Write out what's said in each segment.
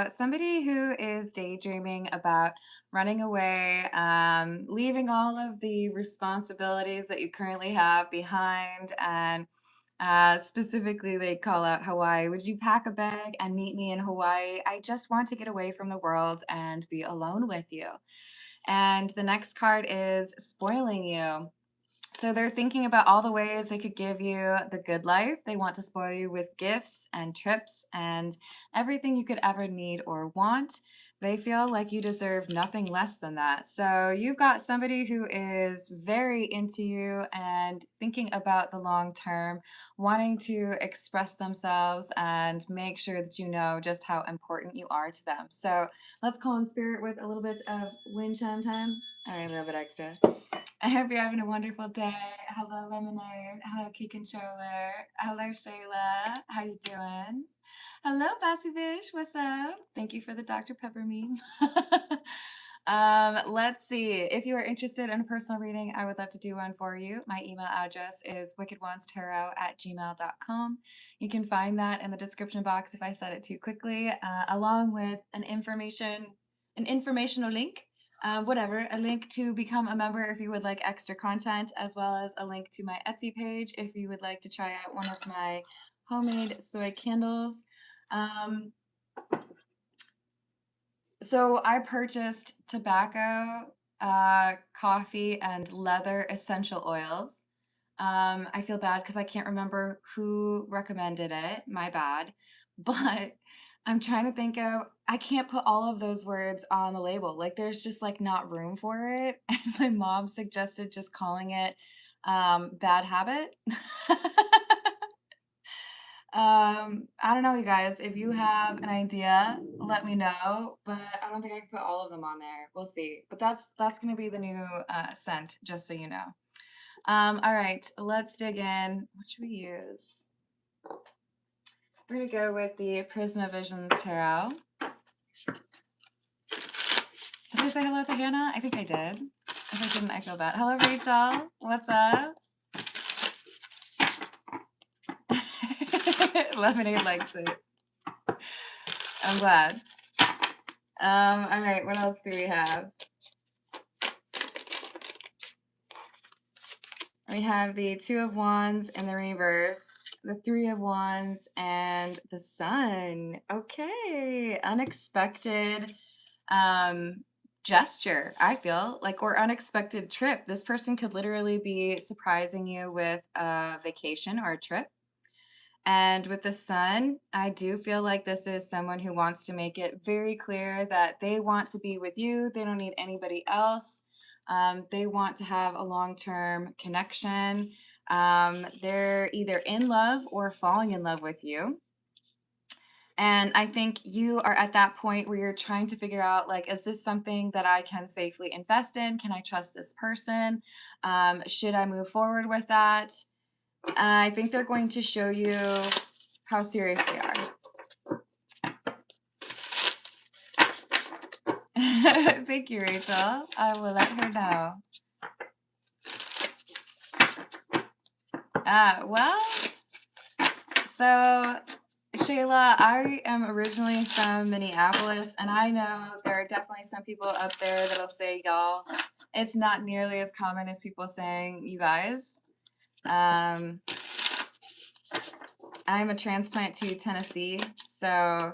Somebody who is daydreaming about running away, leaving all of the responsibilities that you currently have behind, and specifically, they call out Hawaii. Would you pack a bag and meet me in Hawaii? I just want to get away from the world and be alone with you. And the next card is spoiling you. So they're thinking about all the ways they could give you the good life. They want to spoil you with gifts and trips and everything you could ever need or want. They feel like you deserve nothing less than that. So you've got somebody who is very into you and thinking about the long term, wanting to express themselves and make sure that you know just how important you are to them. So let's call in spirit with a little bit of wind chime time. All right, a little bit extra. I hope you're having a wonderful day. Hello, Lemonade. Hello, Key Controller. Hello, Shayla. How you doing? Hello, Bossy Bish. What's up? Thank you for the Dr. Pepper meme. Let's see. If you are interested in a personal reading, I would love to do one for you. My email address is wickedonestarot@gmail.com. You can find that in the description box if I said it too quickly, along with an informational link, whatever, a link to become a member if you would like extra content, as well as a link to my Etsy page if you would like to try out one of my homemade soy candles. Um, so I purchased tobacco, coffee, and leather essential oils. I feel bad because I can't remember who recommended it. My bad. But I'm trying to think of, I can't put all of those words on the label. Like there's just like not room for it. And my mom suggested just calling it bad habit. I don't know, you guys. If you have an idea, let me know. But I don't think I can put all of them on there. We'll see. But that's gonna be the new scent, just so you know. All right, let's dig in. What should we use? We're gonna go with the Prisma Visions Tarot. Did I say hello to Hannah? I think I did. If I didn't, I feel bad. Hello, Rachel. What's up? Lemonade likes it. I'm glad. All right, what else do we have? We have the Two of Wands in the reverse, the Three of Wands, and the Sun. Okay, unexpected gesture, I feel like, or unexpected trip. This person could literally be surprising you with a vacation or a trip. And with the Sun, I do feel like this is someone who wants to make it very clear that they want to be with you. They don't need anybody else. They want to have a long-term connection. They're either in love or falling in love with you. And I think you are at that point where you're trying to figure out, like, is this something that I can safely invest in? Can I trust this person? Should I move forward with that? I think they're going to show you how serious they are. Thank you, Rachel. I will let her know. Well, so Shayla, I am originally from Minneapolis, and I know there are definitely some people up there that'll say y'all. It's not nearly as common as people saying you guys. I'm a transplant to Tennessee, so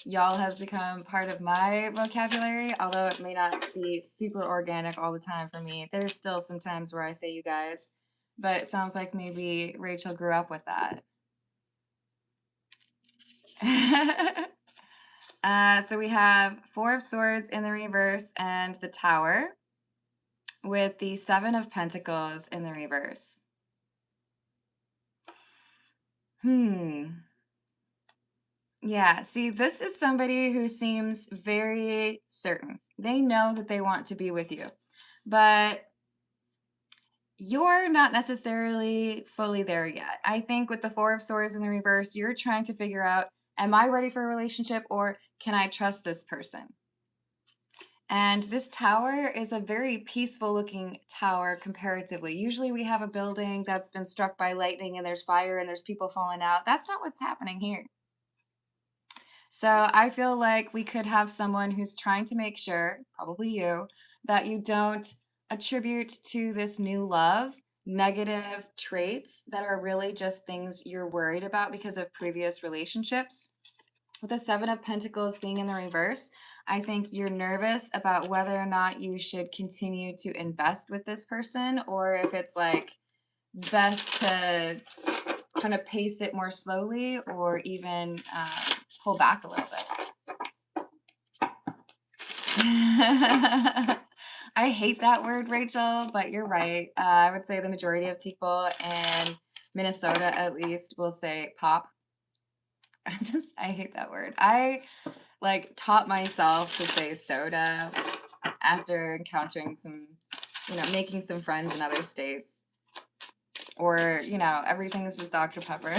y'all has become part of my vocabulary, although it may not be super organic all the time for me. There's still some times where I say you guys, but it sounds like maybe Rachel grew up with that. So we have Four of Swords in the reverse and the Tower with the Seven of Pentacles in the reverse. Yeah, see, this is somebody who seems very certain. They know that they want to be with you, but you're not necessarily fully there yet. I think with the Four of Swords in the reverse, you're trying to figure out, am I ready for a relationship or can I trust this person? And this tower is a very peaceful looking tower comparatively. Usually we have a building that's been struck by lightning and there's fire and there's people falling out. That's not what's happening here. So I feel like we could have someone who's trying to make sure, probably you, that you don't attribute to this new love negative traits that are really just things you're worried about because of previous relationships. With the Seven of Pentacles being in the reverse, I think you're nervous about whether or not you should continue to invest with this person, or if it's like best to kind of pace it more slowly, or even pull back a little bit. I hate that word, Rachel, but you're right. I would say the majority of people in Minnesota, at least, will say pop. I hate that word. I like taught myself to say soda after encountering some, making some friends in other states, or everything is just Dr. Pepper.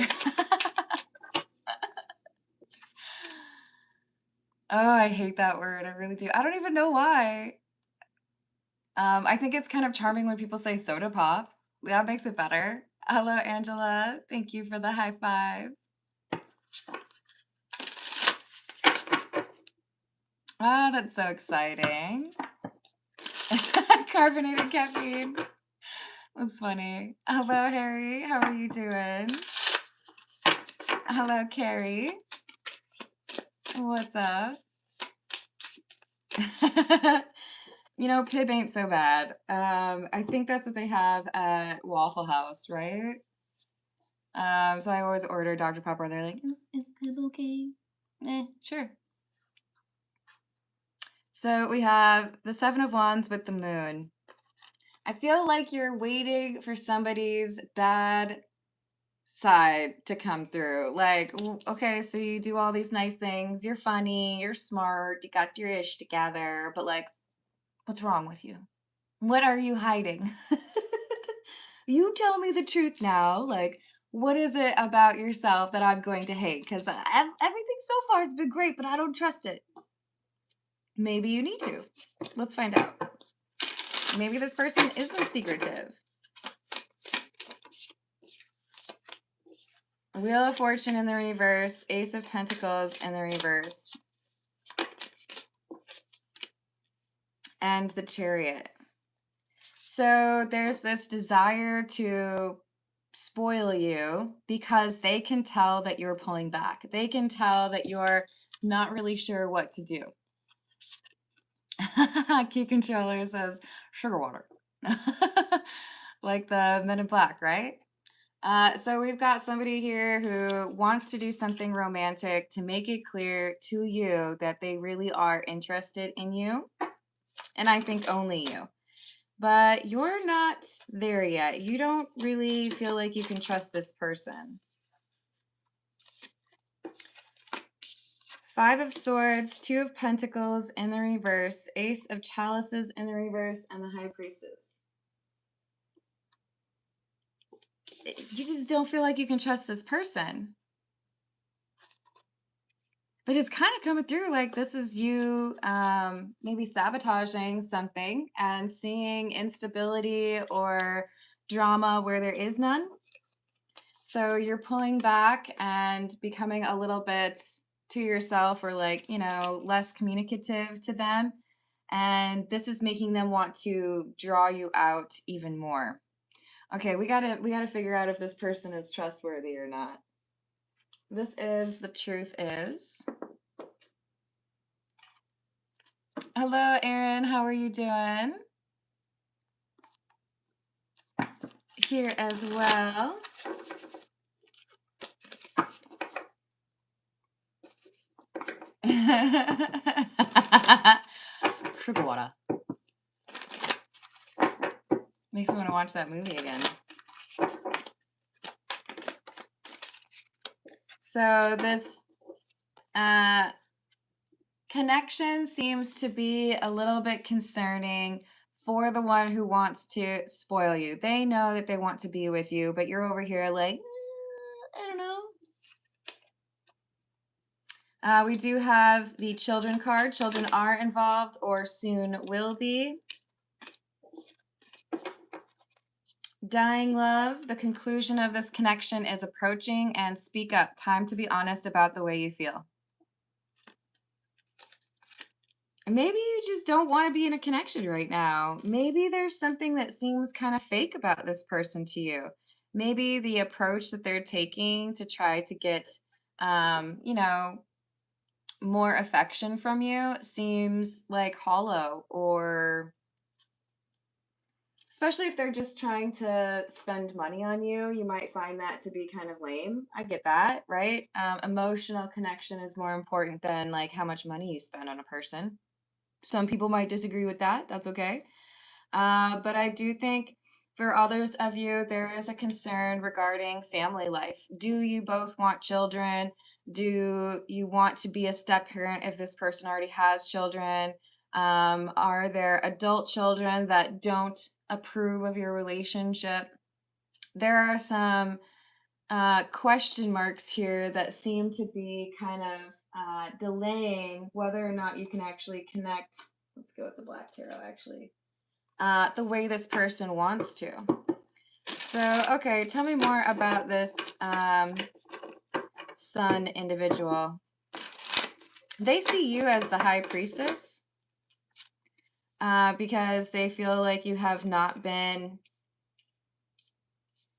Oh, I hate that word. I really do. I don't even know why. I think it's kind of charming when people say soda pop. That makes it better. Hello, Angela. Thank you for the high five. Ah, that's so exciting. Carbonated caffeine. That's funny. Hello, Harry. How are you doing? Hello, Carrie. What's up? Pib ain't so bad. I think that's what they have at Waffle House, right? So I always order Dr. Pepper. They're like, is Pib okay? Sure. So we have the Seven of Wands with the Moon. I feel like you're waiting for somebody's bad side to come through. Like, okay, so you do all these nice things. You're funny. You're smart. You got your ish together. But, like, what's wrong with you? What are you hiding? You tell me the truth now. Like, what is it about yourself that I'm going to hate? Because everything so far has been great, but I don't trust it. Maybe you need to. Let's find out. Maybe this person isn't secretive. Wheel of Fortune in the reverse. Ace of Pentacles in the reverse. And the Chariot. So there's this desire to spoil you because they can tell that you're pulling back. They can tell that you're not really sure what to do. Key Controller says sugar water. Like the Men in Black, right? So we've got somebody here who wants to do something romantic to make it clear to you that they really are interested in you. And I think only you. But you're not there yet. You don't really feel like you can trust this person. Five of Swords, Two of Pentacles in the reverse, Ace of Chalices in the reverse, and the High Priestess. You just don't feel like you can trust this person. But it's kind of coming through like this is you maybe sabotaging something and seeing instability or drama where there is none. So you're pulling back and becoming a little bit to yourself, or like, less communicative to them. And this is making them want to draw you out even more. Okay, we gotta figure out if this person is trustworthy or not. This is The Truth Is. Hello, Erin. How are you doing? Here as well. Sugar water. Makes me want to watch that movie again. So this connection seems to be a little bit concerning for the one who wants to spoil you. They know that they want to be with you, but you're over here like, I don't know. We do have the Children card. Children are involved or soon will be. Dying love. The conclusion of this connection is approaching, and speak up. Time to be honest about the way you feel. Maybe you just don't want to be in a connection right now. Maybe there's something that seems kind of fake about this person to you. Maybe the approach that they're taking to try to get, you know, more affection from you seems like hollow, or especially if they're just trying to spend money on you, you might find that to be kind of lame. I get that, right? Emotional connection is more important than like how much money you spend on a person. Some people might disagree with that. That's okay. But I do think for others of you, there is a concern regarding family life. Do you both want children? Do you want to be a step parent if this person already has children? Are there adult children that don't approve of your relationship? There are some question marks here that seem to be kind of delaying whether or not you can actually connect. Let's go with the Black Tarot, actually. The way this person wants to. So, okay, tell me more about this Sun individual. They see you as the High Priestess because they feel like you have not been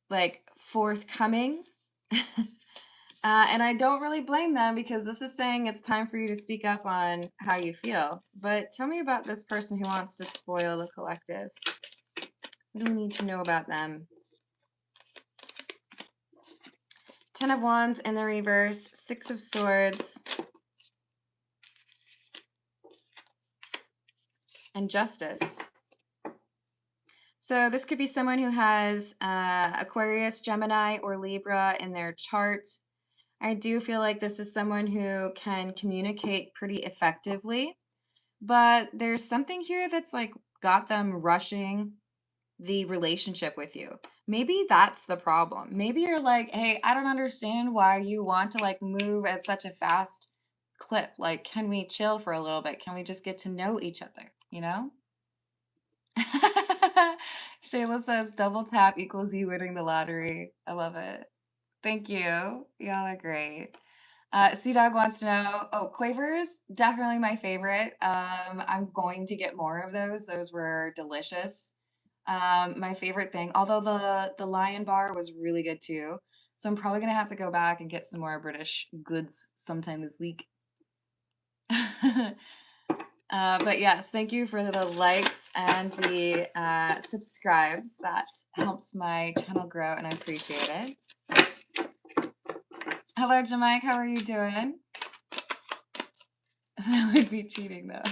like forthcoming. And I don't really blame them because this is saying it's time for you to speak up on how you feel. But tell me about this person who wants to spoil the collective. What do we need to know about them? Ten of Wands in the reverse, Six of Swords, and Justice. So this could be someone who has Aquarius, Gemini, or Libra in their chart. I do feel like this is someone who can communicate pretty effectively, but there's something here that's like got them rushing the relationship with you. Maybe that's the problem. Maybe you're like, hey, I don't understand why you want to like move at such a fast clip. Like, can we chill for a little bit? Can we just get to know each other? You know? Shayla says double tap equals you winning the lottery. I love it. Thank you. Y'all are great. Sea Dog wants to know, oh, Quavers, definitely my favorite. I'm going to get more of those. Those were delicious. My favorite thing, although the Lion Bar was really good too. So I'm probably gonna have to go back and get some more British goods sometime this week. But yes, thank you for the likes and the subscribes. That helps my channel grow, and I appreciate it. Hello, Jamike. How are you doing? That would be cheating, though.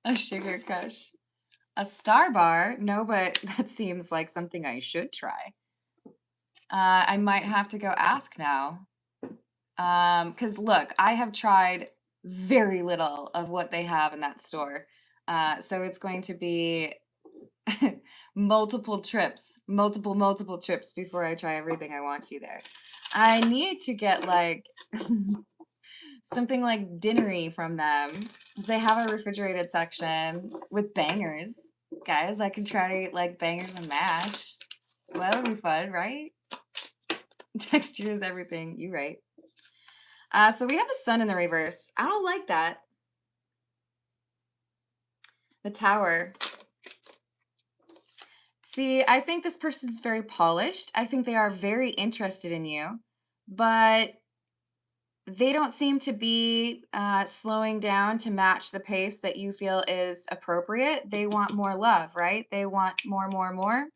A sugar crush. A star bar? No, but that seems like something I should try. I might have to go ask now. Because look, I have tried very little of what they have in that store. So it's going to be multiple trips before I try everything I want to there. I need to get like something like dinnery from them, because they have a refrigerated section with bangers. Guys, I can try like bangers and mash. Well, that would be fun, right? Texture is everything. You right. So we have the Sun in the reverse. I don't like that. The Tower. See, I think this person's very polished. I think they are very interested in you, but they don't seem to be slowing down to match the pace that you feel is appropriate. They want more love, right? They want more, more, more.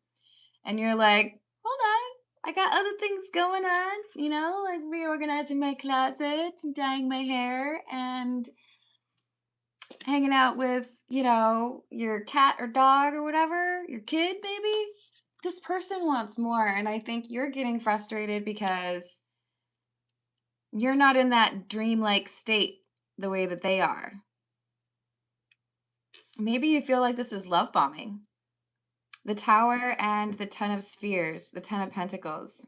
And you're like, hold on, I got other things going on, you know, like reorganizing my closet, dyeing my hair, and hanging out with, you know, your cat or dog or whatever, your kid maybe. This person wants more, and I think you're getting frustrated because you're not in that dreamlike state the way that they are. Maybe you feel like this is love bombing. The Tower and the Ten of Spheres, the Ten of Pentacles.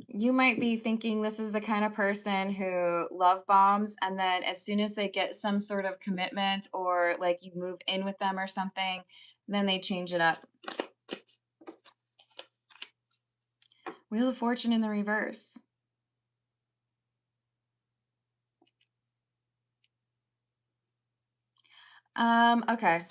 You might be thinking this is the kind of person who love bombs, and then as soon as they get some sort of commitment or like you move in with them or something, then they change it up. Wheel of Fortune in the reverse. Okay.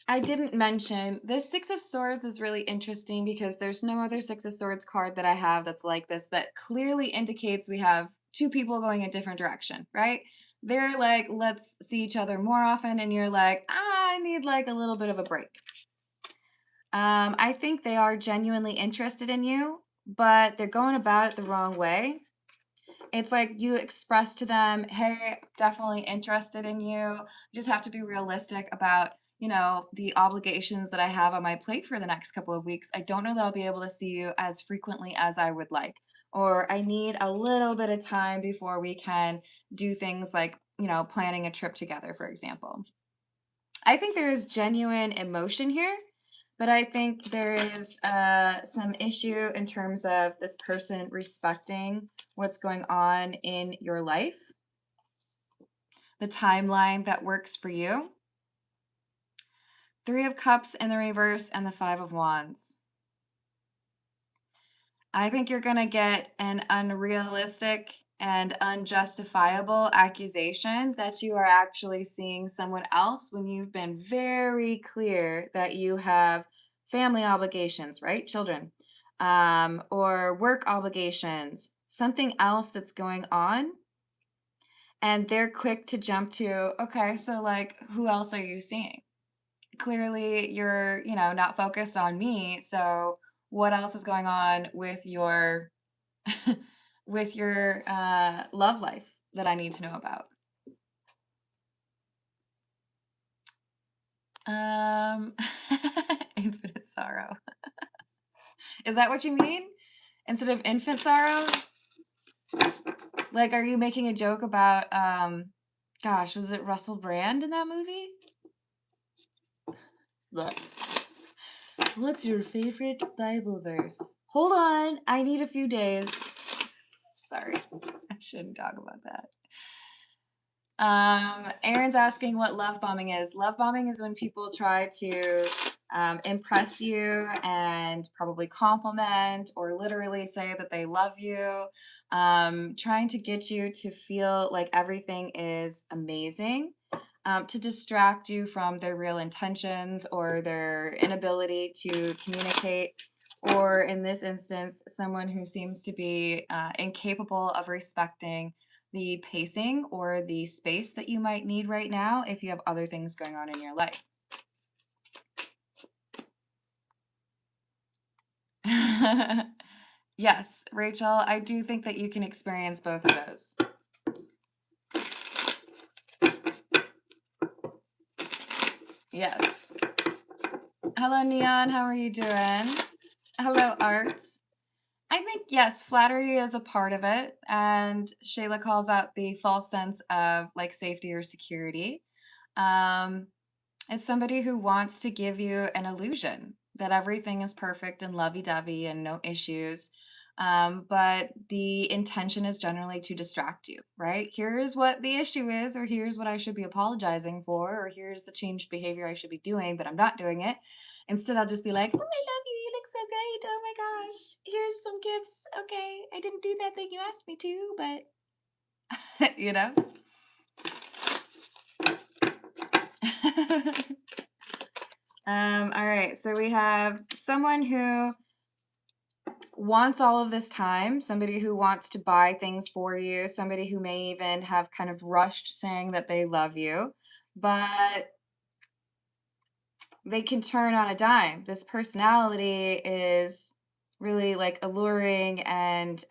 I didn't mention this Six of Swords is really interesting because there's no other Six of Swords card that I have that's like this that clearly indicates we have two people going a different direction, right? They're like, let's see each other more often, and you're like, I need like a little bit of a break. I think they are genuinely interested in you, but they're going about it the wrong way. It's like you express to them, hey, definitely interested in you. You just have to be realistic about, the obligations that I have on my plate for the next couple of weeks. I don't know that I'll be able to see you as frequently as I would like. Or I need a little bit of time before we can do things like, planning a trip together, for example. I think there is genuine emotion here, but I think there is some issue in terms of this person respecting what's going on in your life, the timeline that works for you. Three of Cups in the reverse and the Five of Wands. I think you're going to get an unrealistic and unjustifiable accusation that you are actually seeing someone else when you've been very clear that you have family obligations, right? Children, or work obligations, something else that's going on. And they're quick to jump to, okay, so like, who else are you seeing? Clearly you're, not focused on me. So what else is going on with your with your love life that I need to know about? Um, infinite sorrow. Is that what you mean? Instead of infant sorrow? Like, are you making a joke about, gosh, was it Russell Brand in that movie? Look. What's your favorite Bible verse? Hold on, I need a few days. Sorry, I shouldn't talk about that. Aaron's asking what love bombing is. Love bombing is when people try to impress you and probably compliment or literally say that they love you, trying to get you to feel like everything is amazing, to distract you from their real intentions or their inability to communicate. Or in this instance, someone who seems to be incapable of respecting the pacing or the space that you might need right now if you have other things going on in your life. Yes, Rachel, I do think that you can experience both of those. Yes. Hello, Neon. How are you doing? Hello, Art. I think, yes, flattery is a part of it. And Shayla calls out the false sense of like safety or security. Um, It's somebody who wants to give you an illusion that everything is perfect and lovey-dovey and no issues. But the intention is generally to distract you, right? Here's what the issue is, or here's what I should be apologizing for, or here's the changed behavior I should be doing, but I'm not doing it. Instead, I'll just be like, oh, I love you. You look so great. Oh my gosh. Here's some gifts. Okay. I didn't do that thing you asked me to, but, you know? All right, so we have someone who wants all of this time, somebody who wants to buy things for you, somebody who may even have kind of rushed saying that they love you, but they can turn on a dime. This personality is really like alluring and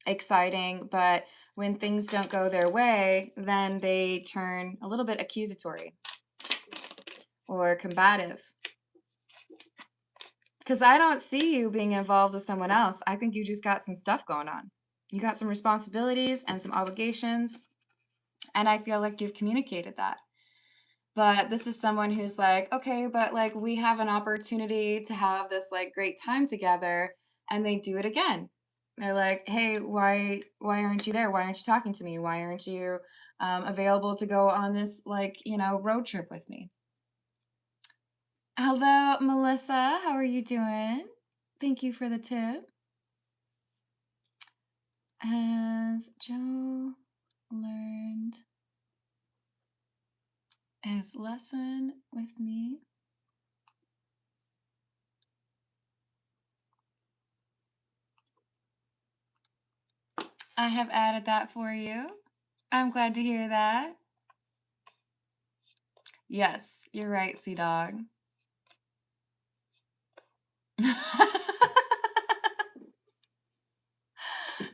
exciting, but when things don't go their way, then they turn a little bit accusatory or combative. Because I don't see you being involved with someone else. I think you just got some stuff going on. You got some responsibilities and some obligations. And I feel like you've communicated that. But this is someone who's like, okay, but like we have an opportunity to have this like great time together. And they do it again. They're like, hey, why aren't you there? Why aren't you talking to me? Why aren't you available to go on this like, road trip with me? Hello, Melissa. How are you doing? Thank you for the tip. Has Joe learned is lesson with me. I have added that for you. I'm glad to hear that. Yes, you're right, Sea Dog.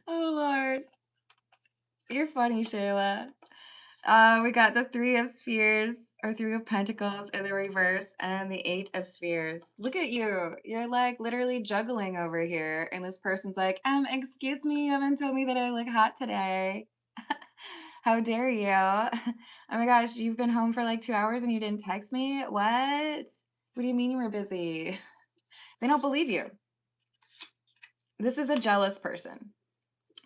Oh, Lord. You're funny, Shayla. We got the Three of Spheres, or Three of Pentacles in the reverse, and the Eight of Spheres. Look at you. You're like literally juggling over here, and this person's like, excuse me, you haven't told me that I look hot today. How dare you? Oh my gosh, you've been home for like 2 hours and you didn't text me? What? What do you mean you were busy? They don't believe you. This is a jealous person.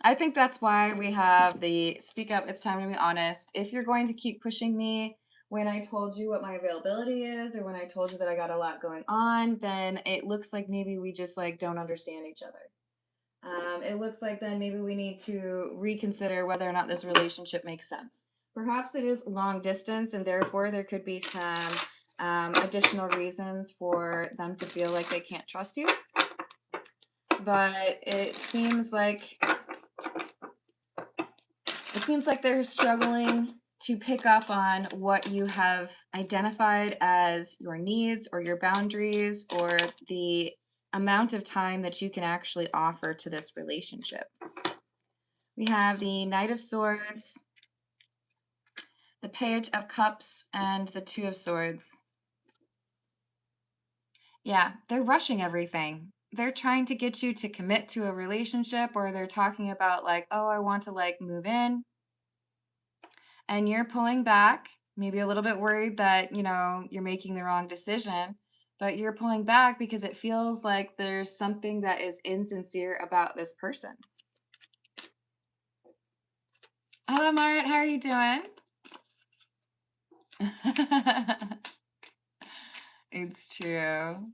I think that's why we have the speak up, it's time to be honest. If you're going to keep pushing me when I told you what my availability is or when I told you that I got a lot going on, then it looks like maybe we just like don't understand each other. It looks like then maybe we need to reconsider whether or not this relationship makes sense. Perhaps it is long distance and therefore there could be some additional reasons for them to feel like they can't trust you. But it seems like they're struggling to pick up on what you have identified as your needs or your boundaries or the amount of time that you can actually offer to this relationship. We have the Knight of Swords, the Page of Cups, and the Two of Swords. Yeah, they're rushing everything. They're trying to get you to commit to a relationship, or they're talking about like, oh, I want to like move in. And you're pulling back, maybe a little bit worried that, you're making the wrong decision, but you're pulling back because it feels like there's something that is insincere about this person. Hello, Marit. How are you doing? It's true.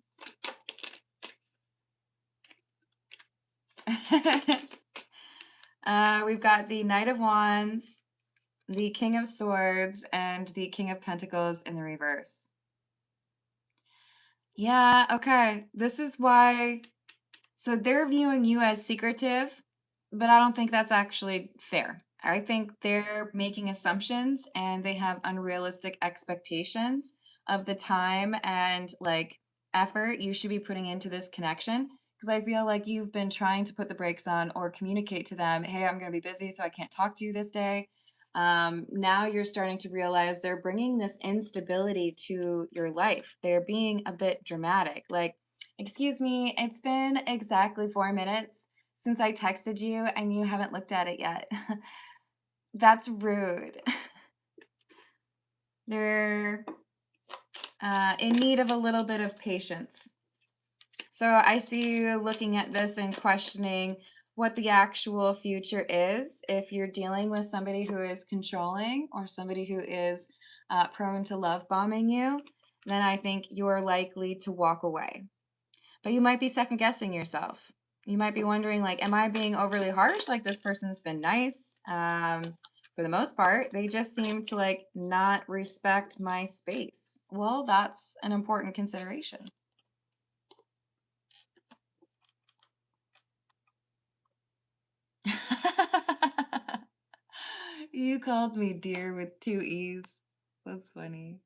We've got the Knight of Wands, the King of Swords, and the King of Pentacles in the reverse. Yeah, okay. This is why. So they're viewing you as secretive, but I don't think that's actually fair. I think they're making assumptions and they have unrealistic expectations of the time and like effort you should be putting into this connection. Because I feel like you've been trying to put the brakes on or communicate to them, hey, I'm going to be busy, so I can't talk to you this day. Now you're starting to realize they're bringing this instability to your life. They're being a bit dramatic. Like, excuse me, it's been exactly 4 minutes since I texted you and you haven't looked at it yet. That's rude. They're in need of a little bit of patience. So I see you looking at this and questioning what the actual future is. If you're dealing with somebody who is controlling or somebody who is prone to love bombing you, then I think you're likely to walk away. But you might be second guessing yourself. You might be wondering, like, am I being overly harsh? Like, this person's been nice. For the most part, they just seem to like not respect my space. Well, that's an important consideration. You called me dear with 2 E's. That's funny.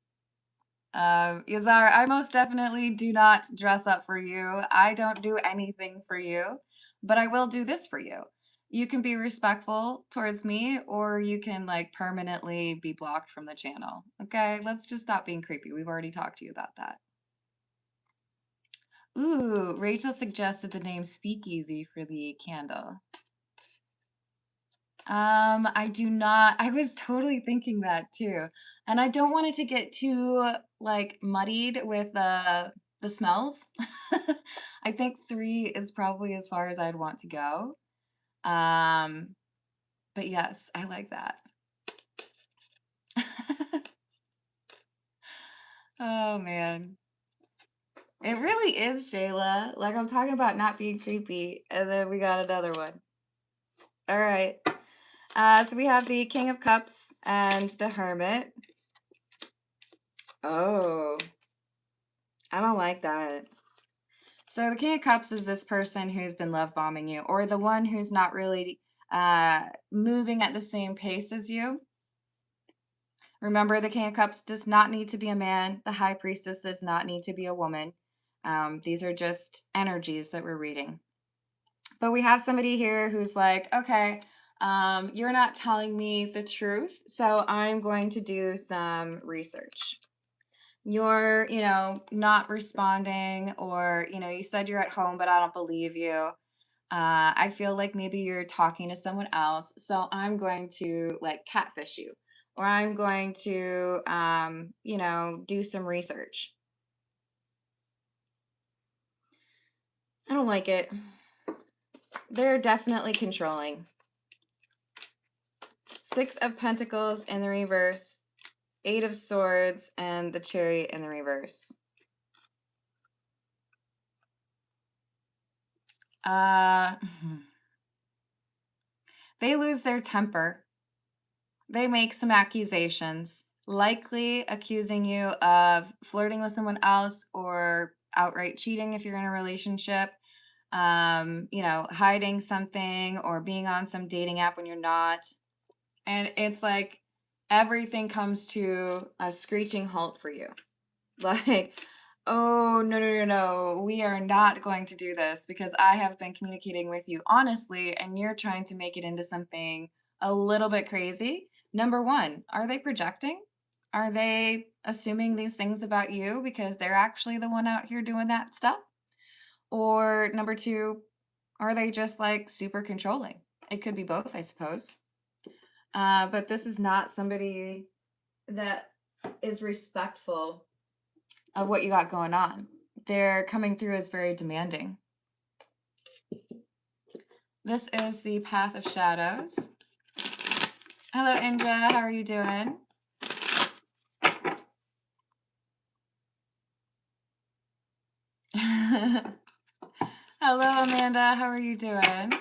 Yazar, I most definitely do not dress up for you. I don't do anything for you, but I will do this for you. You can be respectful towards me, or you can like permanently be blocked from the channel. Okay, let's just stop being creepy. We've already talked to you about that. Ooh, Rachel suggested the name Speakeasy for the candle. I do not. I was totally thinking that too. And I don't want it to get too like muddied with the smells. I think 3 is probably as far as I'd want to go. But yes, I like that. Oh man. It really is, Shayla. Like I'm talking about not being creepy, and then we got another one. All right. So we have the King of Cups and the Hermit. Oh, I don't like that. So the King of Cups is this person who's been love bombing you, or the one who's not really moving at the same pace as you. Remember, the King of Cups does not need to be a man. The High Priestess does not need to be a woman. These are just energies that we're reading. But we have somebody here who's like, okay, you're not telling me the truth, so I'm going to do some research. You're, not responding, or, you said you're at home, but I don't believe you. I feel like maybe you're talking to someone else, so I'm going to like catfish you, or I'm going to, do some research. I don't like it. They're definitely controlling. Six of Pentacles in the reverse, Eight of Swords, and the Chariot in the reverse. They lose their temper. They make some accusations, likely accusing you of flirting with someone else or outright cheating if you're in a relationship, hiding something or being on some dating app when you're not. And it's like everything comes to a screeching halt for you. Like, oh, no, no, no, no, we are not going to do this because I have been communicating with you honestly, and you're trying to make it into something a little bit crazy. Number one, are they projecting? Are they assuming these things about you because they're actually the one out here doing that stuff? Or number two, are they just like super controlling? It could be both, I suppose. But this is not somebody that is respectful of what you got going on. They're coming through as very demanding. This is the Path of Shadows. Hello, Indra. How are you doing? Hello, Amanda. How are you doing?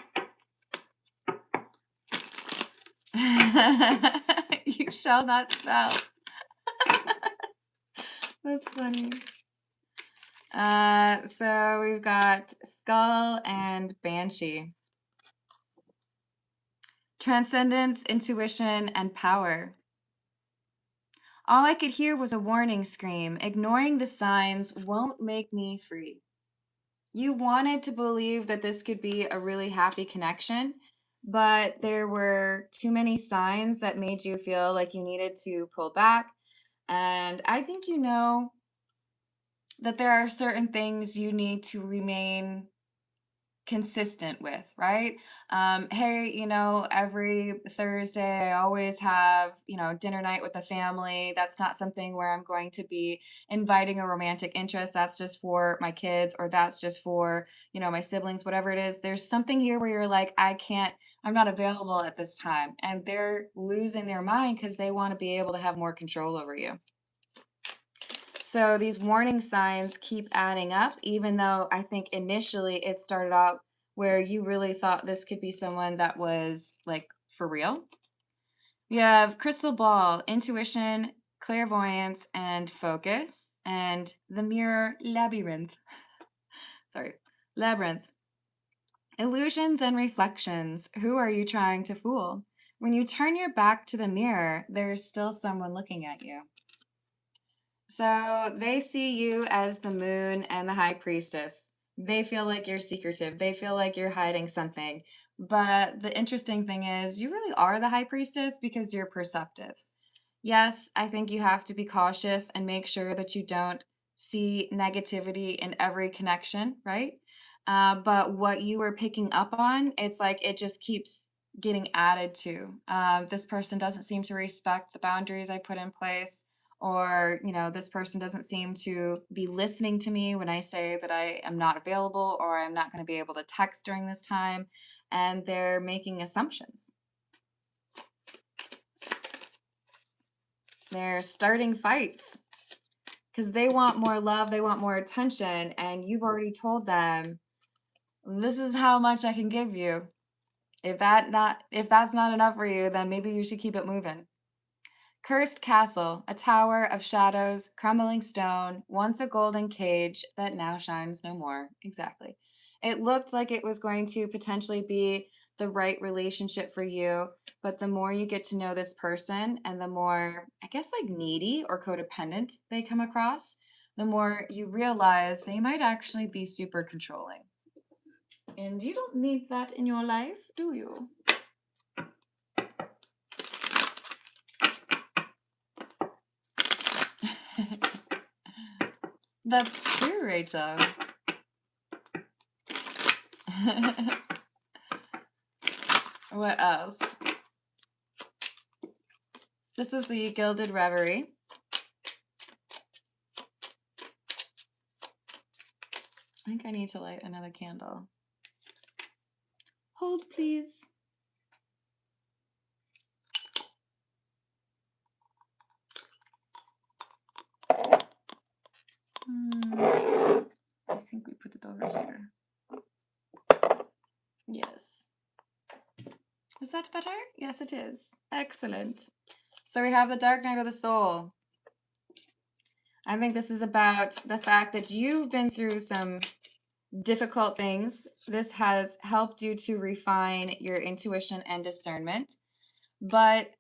You shall not spell. That's funny. So we've got Skull and Banshee. Transcendence, intuition, and power. All I could hear was a warning scream. Ignoring the signs won't make me free. You wanted to believe that this could be a really happy connection, but there were too many signs that made you feel like you needed to pull back. And I think you know that there are certain things you need to remain consistent with, right? Hey, every Thursday I always have, dinner night with the family. That's not something where I'm going to be inviting a romantic interest. That's just for my kids, or that's just for, my siblings, whatever it is. There's something here where you're like, I'm not available at this time. And they're losing their mind because they want to be able to have more control over you. So these warning signs keep adding up, even though I think initially it started out where you really thought this could be someone that was like for real. You have crystal ball, intuition, clairvoyance, and focus, and the mirror labyrinth. Sorry, labyrinth. Illusions and reflections. Who are you trying to fool? When you turn your back to the mirror, there's still someone looking at you. So they see you as the moon and the high priestess. They feel like you're secretive. They feel like you're hiding something. But the interesting thing is, you really are the high priestess because you're perceptive. Yes, I think you have to be cautious and make sure that you don't see negativity in every connection, right? But what you were picking up on, it's like it just keeps getting added to. This person doesn't seem to respect the boundaries I put in place, or this person doesn't seem to be listening to me when I say that I am not available, or I'm not going to be able to text during this time, and they're making assumptions. They're starting fights because they want more love, they want more attention, and you've already told them, this is how much I can give you. If that's not enough for you, then maybe you should keep it moving. Cursed castle, a tower of shadows, crumbling stone, once a golden cage that now shines no more. Exactly. It looked like it was going to potentially be the right relationship for you, but the more you get to know this person and the more, I guess, like needy or codependent they come across, the more you realize they might actually be super controlling. And you don't need that in your life, do you? That's true, Rachel. What else? This is the Gilded Reverie. I think I need to light another candle. Hold, please. I think we put it over here. Yes. Is that better? Yes, it is. Excellent. So we have the Dark Night of the Soul. I think this is about the fact that you've been through some difficult things. This has helped you to refine your intuition and discernment. But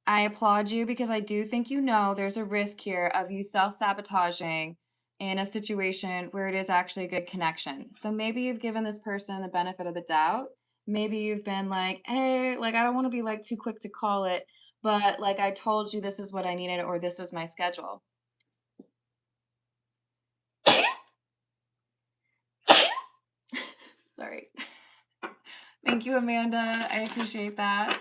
I applaud you because I do think you know there's a risk here of you self-sabotaging in a situation where it is actually a good connection. So maybe you've given this person the benefit of the doubt. Maybe you've been like, hey, like I don't want to be like too quick to call it, but like I told you this is what I needed or this was my schedule. Sorry. Thank you, Amanda. I appreciate that.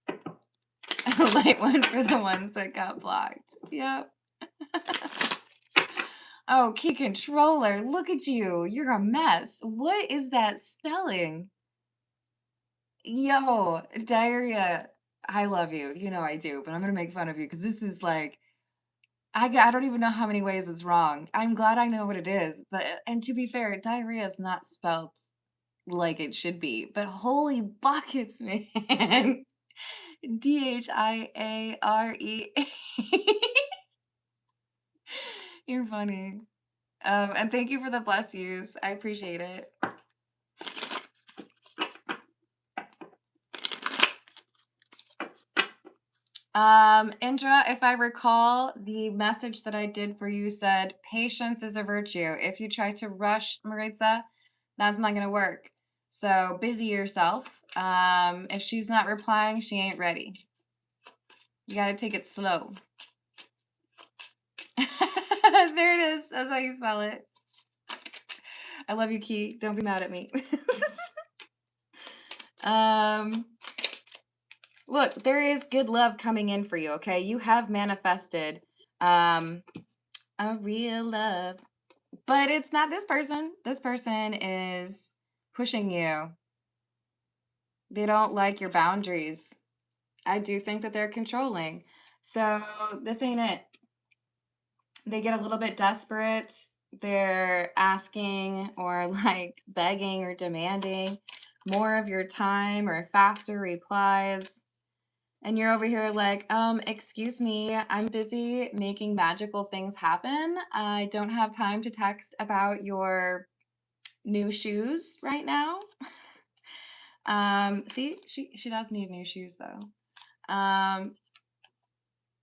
A light one for the ones that got blocked. Yep. Oh, key controller, look at you. You're a mess. What is that spelling? Yo, diarrhea. I love you. You know I do, but I'm going to make fun of you because this is like, I don't even know how many ways it's wrong. I'm glad I know what it is. But, and to be fair, diarrhea is not spelt like it should be. But holy buckets, man. Diare. You're funny. And thank you for the bless yous. I appreciate it. Indra, if I recall, the message that I did for you said patience is a virtue. If you try to rush Maritza, that's not going to work. So busy yourself. If she's not replying, she ain't ready. You got to take it slow. There it is. That's how you spell it. I love you, Key. Don't be mad at me. Look, there is good love coming in for you, okay? You have manifested a real love. But it's not this person. This person is pushing you. They don't like your boundaries. I do think that they're controlling. So this ain't it. They get a little bit desperate. They're asking or like begging or demanding more of your time or faster replies. And you're over here like, excuse me, I'm busy making magical things happen. I don't have time to text about your new shoes right now. See, she does need new shoes though.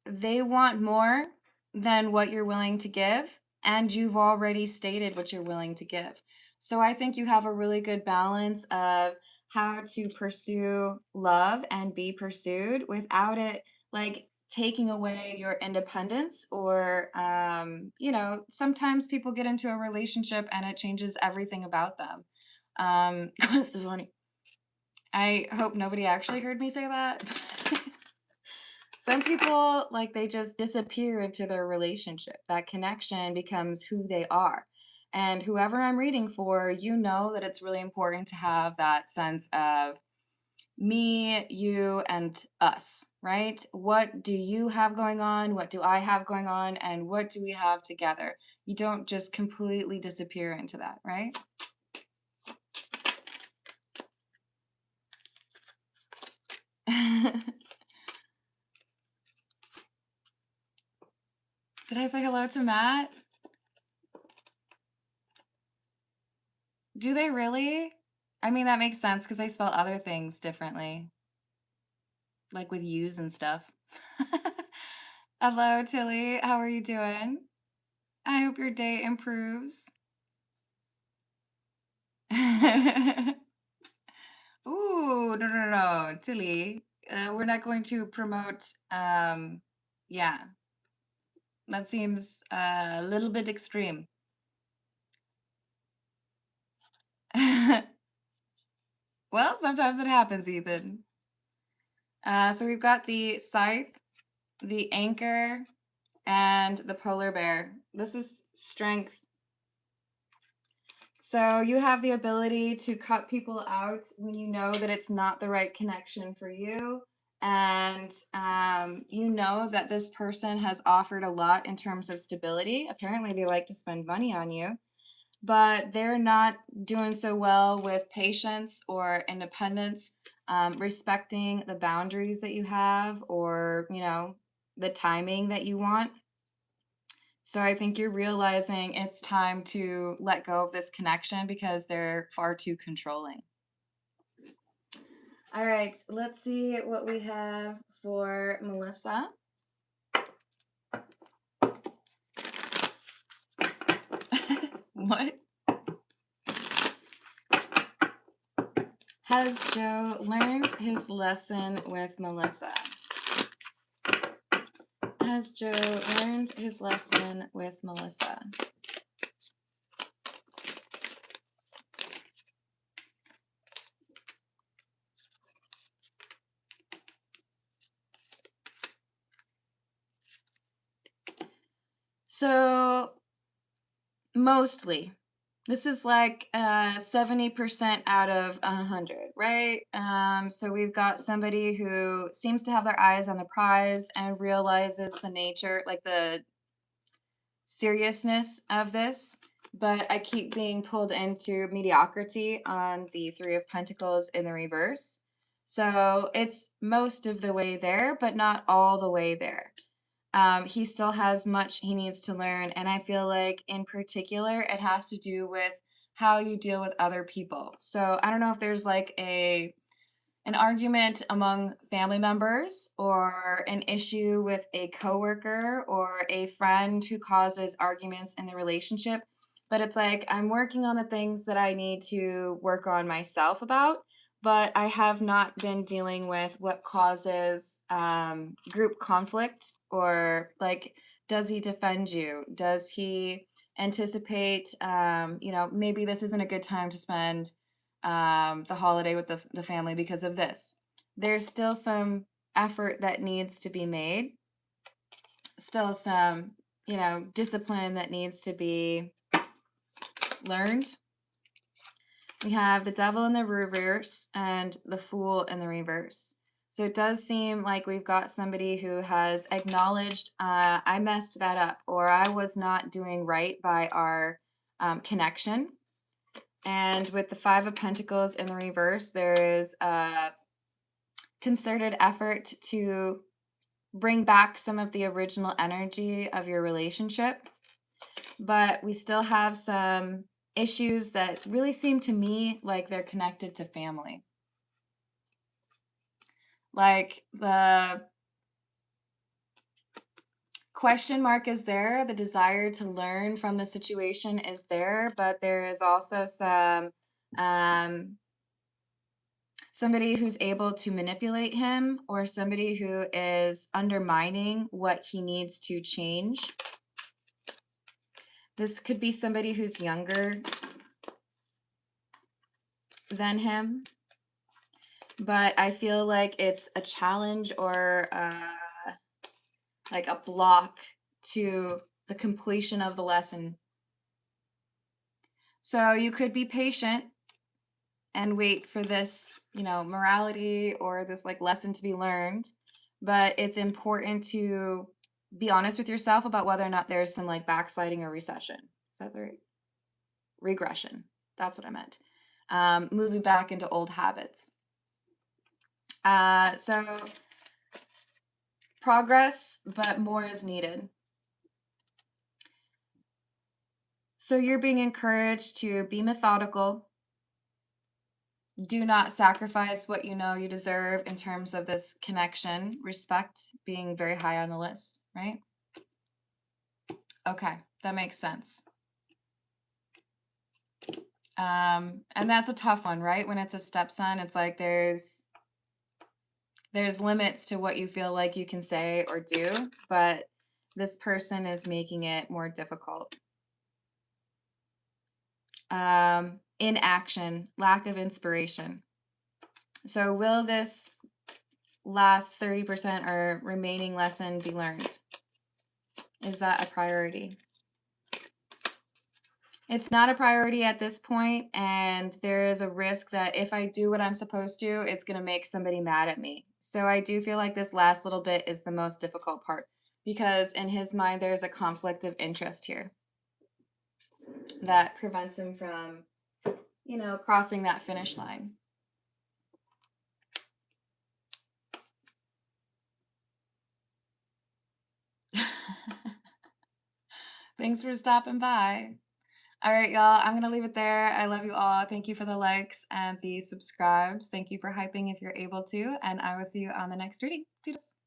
They want more than what you're willing to give, and you've already stated what you're willing to give. So I think you have a really good balance of how to pursue love and be pursued without it like taking away your independence or you know, sometimes people get into a relationship and it changes everything about them. This is funny. I hope nobody actually heard me say that. Some people, like, they just disappear into their relationship. That connection becomes who they are. And whoever I'm reading for, you know that it's really important to have that sense of me, you, and us, right? What do you have going on? What do I have going on? And what do we have together? You don't just completely disappear into that, right? Did I say hello to Matt? Do they really? I mean, that makes sense because I spell other things differently, like with U's and stuff. Hello, Tilly. How are you doing? I hope your day improves. Ooh, no, Tilly. We're not going to promote, yeah, that seems a little bit extreme. Well, sometimes it happens, Ethan. So we've got the scythe, the anchor, and the polar bear. This is strength. So you have the ability to cut people out when you know that it's not the right connection for you. And you know that this person has offered a lot in terms of stability. Apparently, they like to spend money on you, but they're not doing so well with patience or independence, respecting the boundaries that you have, or, the timing that you want. So I think you're realizing it's time to let go of this connection because they're far too controlling. All right, let's see what we have for Melissa. What? Has Joe learned his lesson with Melissa? Has Joe learned his lesson with Melissa? So, mostly. This is like 70% out of 100, right? So we've got somebody who seems to have their eyes on the prize and realizes the nature, like the seriousness of this. But I keep being pulled into mediocrity on the Three of Pentacles in the reverse. So it's most of the way there, but not all the way there. He still has much he needs to learn. And I feel like, in particular, it has to do with how you deal with other people. So I don't know if there's like an argument among family members or an issue with a coworker or a friend who causes arguments in the relationship. But it's like, I'm working on the things that I need to work on myself about, but I have not been dealing with what causes group conflict, or like, does he defend you? Does he anticipate, maybe this isn't a good time to spend the holiday with the family because of this. There's still some effort that needs to be made, still some, discipline that needs to be learned. We have the devil in the reverse and the fool in the reverse. So it does seem like we've got somebody who has acknowledged, I messed that up, or I was not doing right by our connection. And with the Five of Pentacles in the reverse, there is a concerted effort to bring back some of the original energy of your relationship. But we still have some issues that really seem to me like they're connected to family. Like, the question mark is there, the desire to learn from the situation is there, but there is also somebody who's able to manipulate him, or somebody who is undermining what he needs to change. This could be somebody who's younger than him, but I feel like it's a challenge, or like a block to the completion of the lesson. So you could be patient and wait for this, morality or this like lesson to be learned. But it's important to be honest with yourself about whether or not there's some like backsliding or recession. Is that the right? Regression? That's what I meant. Moving back into old habits. So progress, but more is needed. So you're being encouraged to be methodical. Do not sacrifice what you know you deserve in terms of this connection. Respect being very high on the list, right? Okay, that makes sense. And that's a tough one, right? When it's a stepson, it's like there's limits to what you feel like you can say or do, but this person is making it more difficult. Inaction, lack of inspiration. So will this last 30% or remaining lesson be learned? Is that a priority? It's not a priority at this point, and there is a risk that if I do what I'm supposed to, it's going to make somebody mad at me. So I do feel like this last little bit is the most difficult part because in his mind, there's a conflict of interest here that prevents him from, crossing that finish line. Thanks for stopping by. All right, y'all. I'm going to leave it there. I love you all. Thank you for the likes and the subscribes. Thank you for hyping if you're able to. And I will see you on the next reading. Toodles.